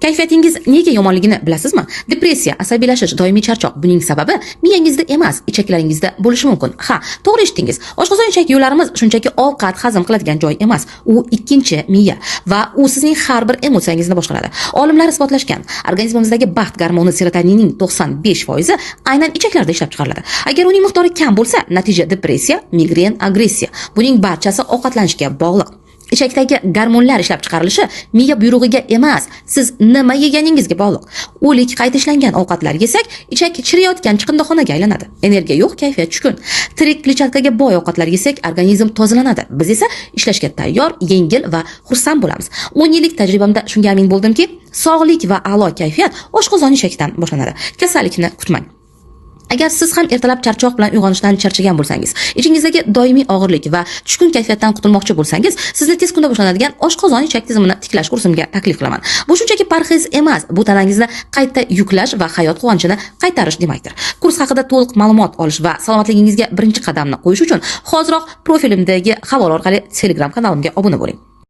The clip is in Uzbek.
Kayfiyatingiz nega yomonligini bilasizmi? Depressiya, asabiylashish, doimiy charchoq. Buning sababi miyangizda emas, ichaklaringizda bo'lishi mumkin. Ha, to'g'ri eshitdingiz. Oshqozon ichak yo'llarimiz shunchaki ovqat hazm qiladigan joy emas. U ikkinchi miya va u sizning har bir emotsiyangizni boshqaradi. Olimlar isbotlashgan, organizmimizdagi baxt gormoni serotoninning 95% aynan ichaklarda ishlab chiqariladi. Agar uning miqdori kam bo'lsa, natija depressiya, migren, agressiya. Buning barchasi ovqatlanishga bog'liq. Ichakdagi gormonlar ishlab chiqarilishi miya buyrug'iga emas, siz nima yeganingizga bog'liq. O'lik qayta ishlangan ovqatlar yesak, ichak chiriyotgan chiqindixonaga aylanadi. Energiya yo'q, kayfiyat tushkun. Tirik kletchatkaga boy ovqatlar yesak, organizm tozalanadi. Biz esa ishlashga tayyor, yengil va xursand bo'lamiz. 10 yillik tajribamda shunga amin bo'ldimki, sog'lik va a'lo kayfiyat oshqozon ichakdan boshlanadi. Kasallikni kutmang. Agar siz ham ertalab charchoq bilan uyg'onishdan charchagan bo'lsangiz, ichingizdagi doimiy og'irlik va tushkun kayfiyatdan qutulmoqchi bo'lsangiz, sizni tez kunda boshlanadigan oshqozon ichak tizimini tiklash kursimga taklif qilaman. Bu shunchaki parhez emas, bu tanangizni qayta yuklash va hayot quvonchini qaytarish demakdir. Kurs haqida to'liq ma'lumot olish va salomatligingizga birinchi qadamni qo'yish uchun hoziroq profilimdagi havola orqali Telegram kanalimga obuna bo'ling.